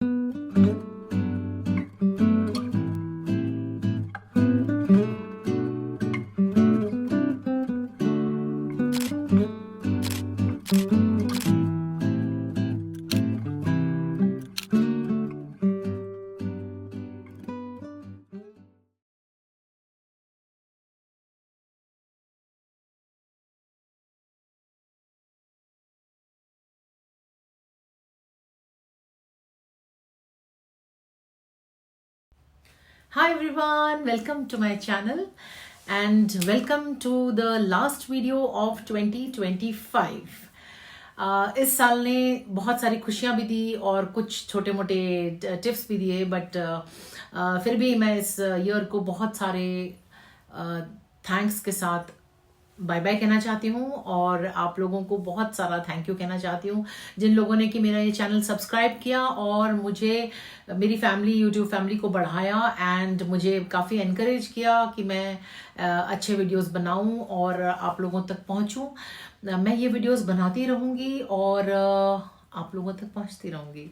Hi everyone, welcome to my channel and welcome to the last video of 2025. इस साल ने बहुत सारी खुशियां भी दी और कुछ छोटे मोटे टिप्स भी दिए, बट फिर भी मैं इस ईयर को बहुत सारे थैंक्स के साथ बाय बाय कहना चाहती हूँ और आप लोगों को बहुत सारा थैंक यू कहना चाहती हूँ जिन लोगों ने कि मेरा ये चैनल सब्सक्राइब किया और मुझे मेरी फैमिली यूट्यूब फैमिली को बढ़ाया एंड मुझे काफ़ी एनकरेज किया कि मैं अच्छे वीडियोस बनाऊं और आप लोगों तक पहुंचूं। मैं ये वीडियोस बनाती रहूंगी और आप लोगों तक पहुंचती रहूंगी।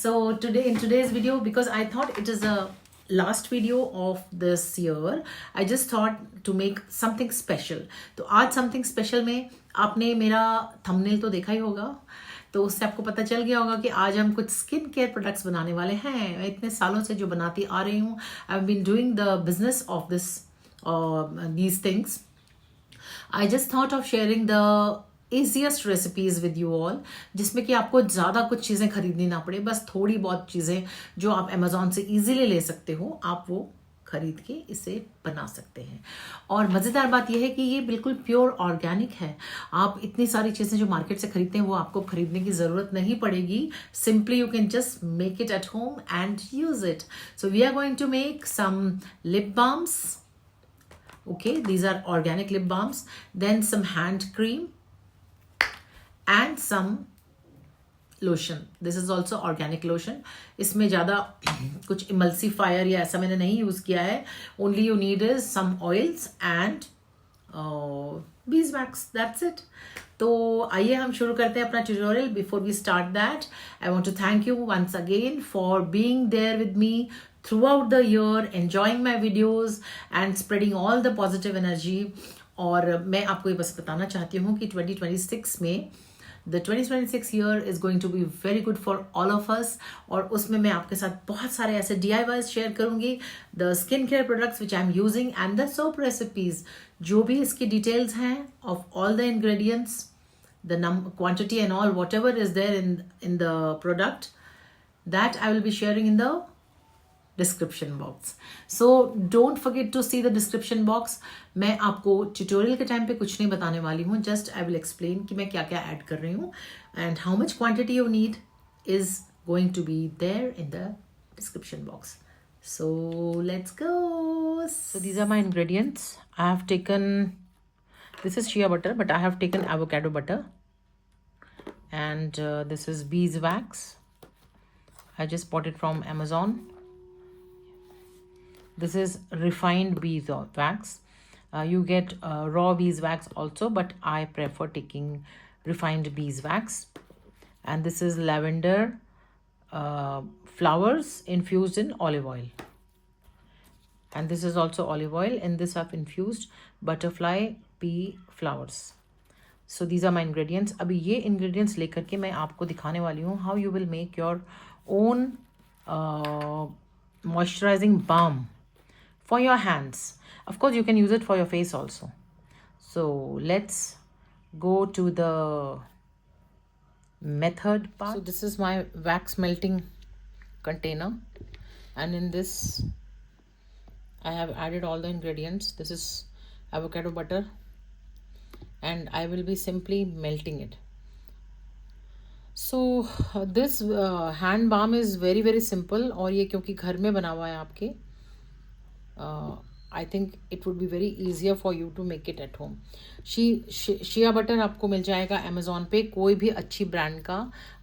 So today in today's video, because I thought it is a last video of this year, I just thought to make something special. तो आज something special में आपने मेरा thumbnail तो देखा ही होगा, तो उससे आपको पता चल गया होगा कि आज हम कुछ स्किन केयर प्रोडक्ट्स बनाने वाले हैं। मैं इतने सालों से जो बनाती आ रही हूँ, I have been doing the business of this these things. I just thought of sharing the easiest recipes with you all, जिसमें कि आपको ज़्यादा कुछ चीज़ें खरीदनी ना पड़े, बस थोड़ी बहुत चीज़ें जो आप अमेजोन से इजीली ले सकते हो, आप वो खरीद के इसे बना सकते हैं। और मज़ेदार बात यह है कि ये बिल्कुल प्योर ऑर्गेनिक है। आप इतनी सारी चीज़ें जो मार्केट से खरीदते हैं वो आपको खरीदने की ज़रूरत नहीं पड़ेगी। Simply you can just make it at home and use it. So we are going to make some lip balms. Okay, these are organic lip balms, then some hand cream and some lotion. This is also organic lotion. इसमें ज़्यादा कुछ emulsifier या ऐसा मैंने नहीं use किया है. Only you need is some oils and beeswax. That's it. तो आइए हम शुरू करते हैं अपना tutorial. Before we start that, I want to thank you once again for being there with me throughout the year, enjoying my videos and spreading all the positive energy. और मैं आपको ये बस बताना चाहती हूँ कि 2026 में The 2026 year is going to be very good for all of us. और उसमें मैं आपके साथ बहुत सारे ऐसे DIYs शेयर करूँगी, the skin care products which I'm using and the soap recipes. जो भी इसकी details हैं of all the ingredients, the quantity and all, whatever is there in the product, that I will be sharing in the description box. So don't forget to see the description box. मैं आपको tutorial के time पे कुछ नहीं बताने वाली हूँ, just I will explain कि मैं क्या क्या ऐड कर रही हूँ and how much quantity you need is going to be there in the description box. So let's go. So these are my ingredients. I have taken, this is shea butter, but I have taken avocado butter, and this is beeswax. I just bought it from Amazon. This is refined beeswax. You get raw beeswax also, but I prefer taking refined beeswax. And this is lavender flowers infused in olive oil. And this is also olive oil. In this I've infused butterfly pea flowers. So these are my ingredients. अभी ये ingredients लेकर के मैं आपको दिखाने वाली हूँ how you will make your own moisturizing balm for your hands. Of course, you can use it for your face also. So let's go to the method part. So this is my wax melting container, and in this I have added all the ingredients. This is avocado butter, and I will be simply melting it. So this hand balm is very simple, और ये क्योंकि घर में बना हुआ है आपके, I think it would be very easier for you to make it at home. Shea butter आपको मिल जाएगा अमेज़ॉन पे, कोई भी अच्छी ब्रांड का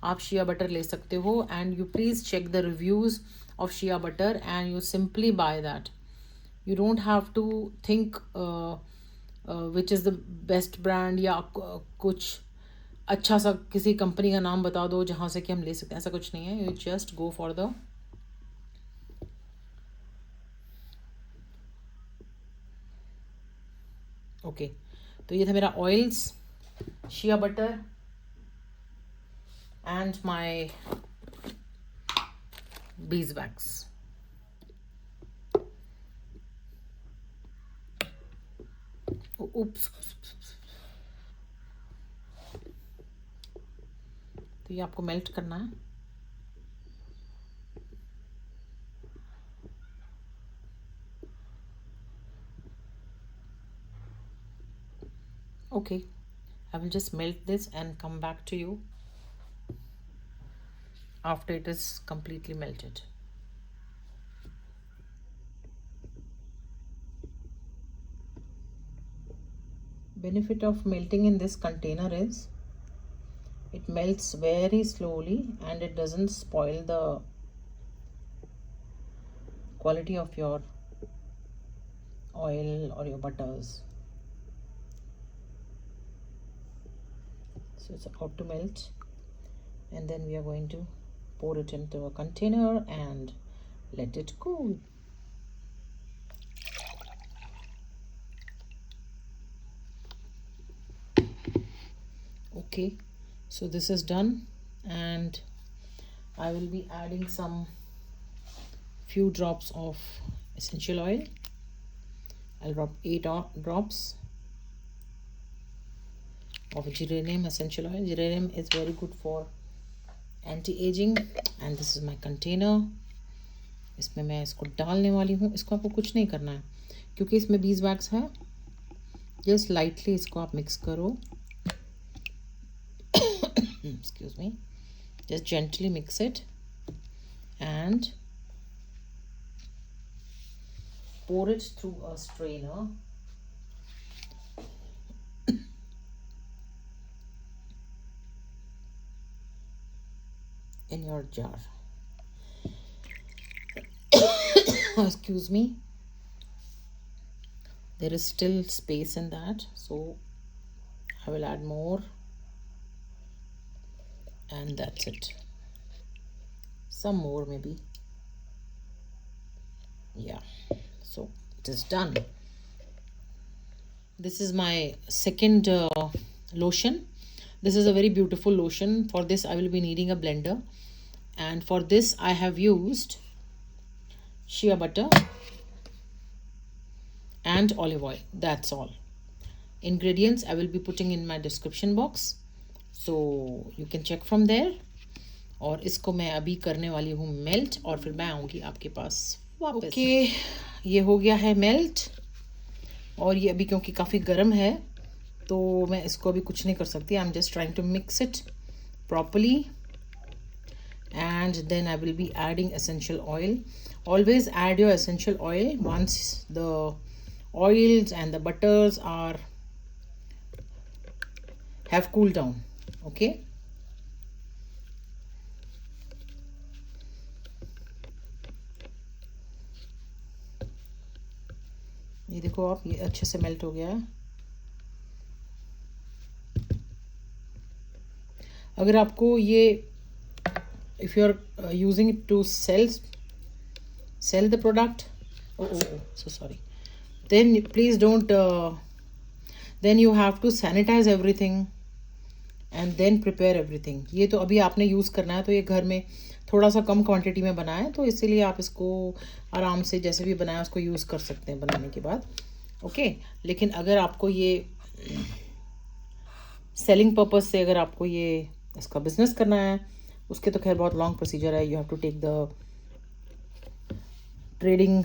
आप शिया बटर ले सकते हो. And you please check the reviews of shea butter and you simply buy that. You don't have to think which is the best brand या कुछ. अच्छा सा किसी कंपनी का नाम बता दो जहाँ से कि हम ले सकते हैं, ऐसा कुछ नहीं है, you just go for the okay. तो ये था मेरा oils, Shia butter and my beeswax. Oops. तो ये आपको मेल्ट करना है। Okay, I will just melt this and come back to you after it is completely melted. Benefit of melting in this container is it melts very slowly and it doesn't spoil the quality of your oil or your butters. So it's about to melt, and then we are going to pour it into a container and let it cool. Okay, so this is done, and I will be adding some few drops of essential oil. I'll drop 8 drops of geranium essential oil. Geranium is very good for anti-aging, and this is my container. इसमें मैं इसको डालने वाली हूँ। इसको आपको कुछ नहीं करना है क्योंकि इसमें बीजवैक्स है। जस्ट लाइटली इसको आप मिक्स करो। Excuse me. Just gently mix it and pour it through a strainer. In your jar. Excuse me. There is still space in that, so I will add more, and that's it. Some more maybe. Yeah, so it is done. This is my second lotion. This is a very beautiful lotion. For this I will be needing a blender, and for this I have used shea butter and olive oil. That's all. Ingredients I will be putting in my description box, so you can check from there. और इसको मैं अभी करने वाली हूँ melt, और फिर मैं आऊँगी आपके पास वापस। ओके, ये हो गया है मेल्ट, और ये अभी क्योंकि काफ़ी गर्म है तो मैं इसको अभी कुछ नहीं कर सकती। I am just trying to mix it properly, and then I will be adding essential oil. Always add your essential oil once the oils and the butters have cooled down. Okay, ये देखो आप, ये अच्छे से melt हो गया है। अगर आपको ये if you are using it to sell the product, so sorry, then please don't then you have to sanitize everything and then prepare everything. ये तो अभी आपने यूज़ करना है, तो ये घर में थोड़ा सा कम क्वांटिटी में बनाया है, तो इसीलिए आप इसको आराम से जैसे भी बनाया उसको यूज़ कर सकते हैं बनाने के बाद। ओके, लेकिन अगर आपको ये सेलिंग पर्पस से अगर आपको ये इसका बिजनेस करना है, उसके तो खैर बहुत लॉन्ग प्रोसीजर है। You have to take the trading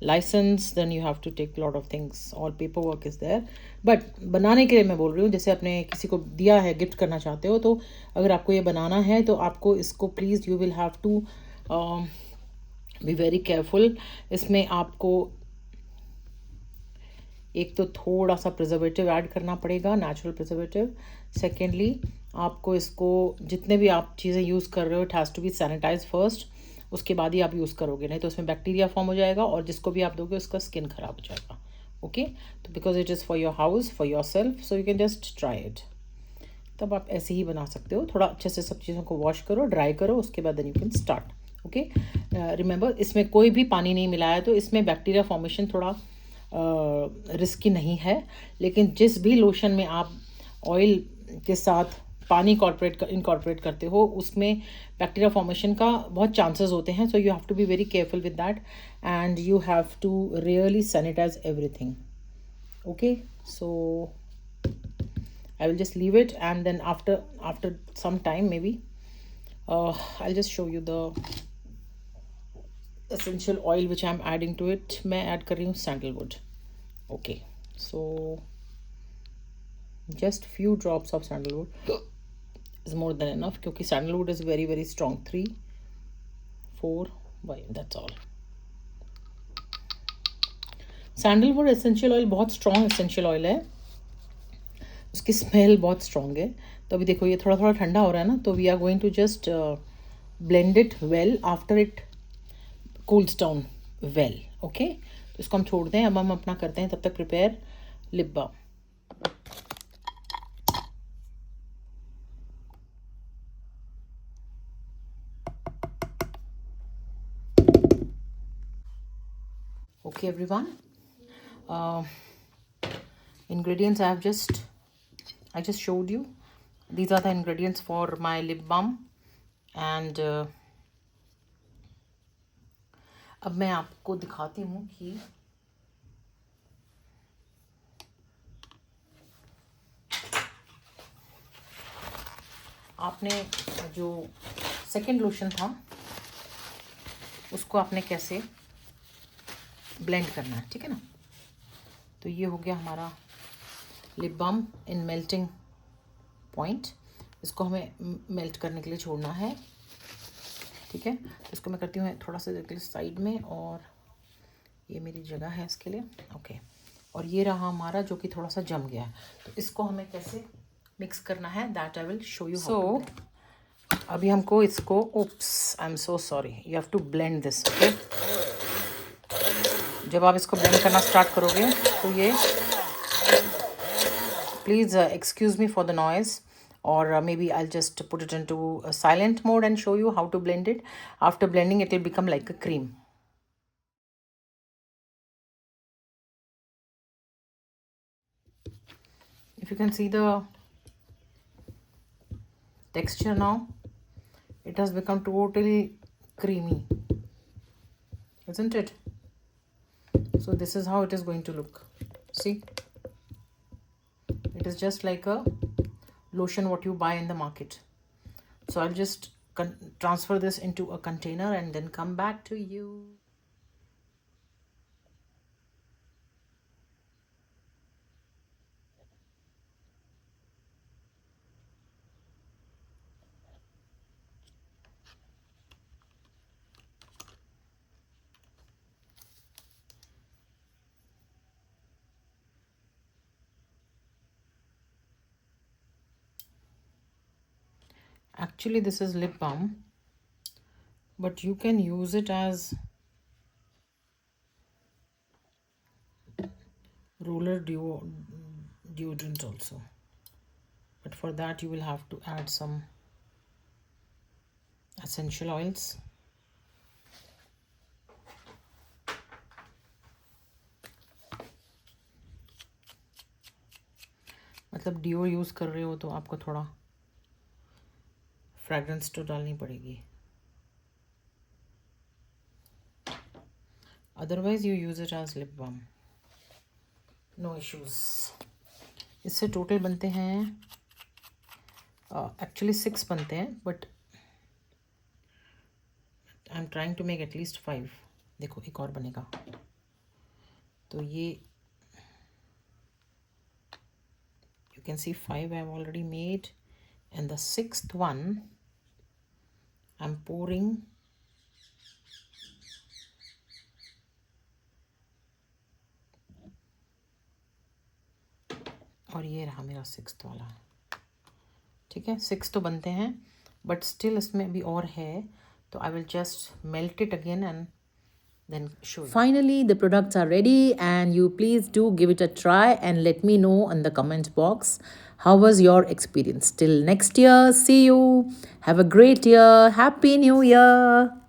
license, then you have to take lot of things, all paper work is there. But बनाने के लिए मैं बोल रही हूँ, जैसे आपने किसी को दिया है, गिफ्ट करना चाहते हो, तो अगर आपको ये बनाना है तो आपको इसको please you will have to be very careful. इसमें आपको एक तो थोड़ा सा प्रिजर्वेटिव ऐड करना पड़ेगा, नेचुरल प्रिजर्वेटिव। सेकेंडली आपको इसको जितने भी आप चीज़ें यूज़ कर रहे हो, it has to be sanitize first, उसके बाद ही आप यूज़ करोगे, नहीं तो उसमें बैक्टीरिया फॉर्म हो जाएगा और जिसको भी आप दोगे उसका स्किन ख़राब हो जाएगा। ओके, तो because it is for your house, for your self, so you can just try it. तब आप ऐसे ही बना सकते हो। थोड़ा अच्छे से सब चीज़ों को वॉश करो, ड्राई करो, उसके बाद then you can start. Okay, remember इसमें कोई भी पानी नहीं मिलाया, तो इसमें बैक्टीरिया फॉर्मेशन थोड़ा रिस्की नहीं है। लेकिन जिस भी लोशन में आप ऑयल के साथ पानी इनकॉर्पोरेट करते हो, उसमें बैक्टीरिया फॉर्मेशन का बहुत चांसेस होते हैं। So you have to be very careful with that and you have to really sanitize everything. Okay, so I will just leave it, and then after some time maybe I'll just show you the essential oil which I'm adding to it. मैं add कर रही हूँ sandalwood. Okay, so just few drops of sandalwood is more than enough क्योंकि sandalwood is very very strong. 3 4 5, that's all. sandalwood essential oil बहुत strong essential oil है, उसकी smell बहुत strong है। तो अभी देखो ये थोड़ा थोड़ा ठंडा हो रहा है ना, तो we are going to just blend it well after it cools down well. Okay, तो इसको हम छोड़ दें। अब हम अपना करते हैं तब तक prepare lip balm. Okay everyone, ingredients I just showed you. These are the ingredients for my lip balm, and अब मैं आपको दिखाती हूँ कि आपने जो सेकेंड लोशन था उसको आपने कैसे ब्लेंड करना है, ठीक है ना। तो ये हो गया हमारा लिप बाम इन मेल्टिंग पॉइंट। इसको हमें मेल्ट करने के लिए छोड़ना है, ठीक है। इसको मैं करती हूँ थोड़ा सा साइड में, और ये मेरी जगह है इसके लिए। ओके, और ये रहा हमारा जो कि थोड़ा सा जम गया है। तो इसको हमें कैसे मिक्स करना है, that I will show you. So अभी हमको इसको, oops I am so sorry, you have to blend this. Okay, जब आप इसको ब्लेंड करना स्टार्ट करोगे तो ये, please excuse me for the noise, or maybe I'll just put it into a silent mode and show you how to blend it. After blending it will become like a cream. If you can see the texture now, it has become totally creamy, isn't it? So this is how it is going to look. See, it is just like a lotion what you buy in the market. So I'll just transfer this into a container and then come back to you. Actually this is lip balm, but you can use it as roller deodorant also, but for that you will have to add some essential oils. मतलब डिओ use कर रहे हो तो आपको थोड़ा fragrance तो डालनी पड़ेगी, otherwise you use it as lip balm, no issues. इससे टोटल बनते हैं एक्चुअली 6 बनते हैं, but I am trying to make at least 5। देखो एक और बनेगा। तो ये you can see 5 I have already made, and the 6th one I'm pouring और ये रहा मेरा 6th वाला, ठीक है। 6 तो बनते हैं, बट स्टिल इसमें अभी और है, तो I will just melt it again and then show you. Finally, the products are ready, and you please do give it a try and let me know in the comment box How was your experience? Till next year, see you. Have a great year. Happy New Year.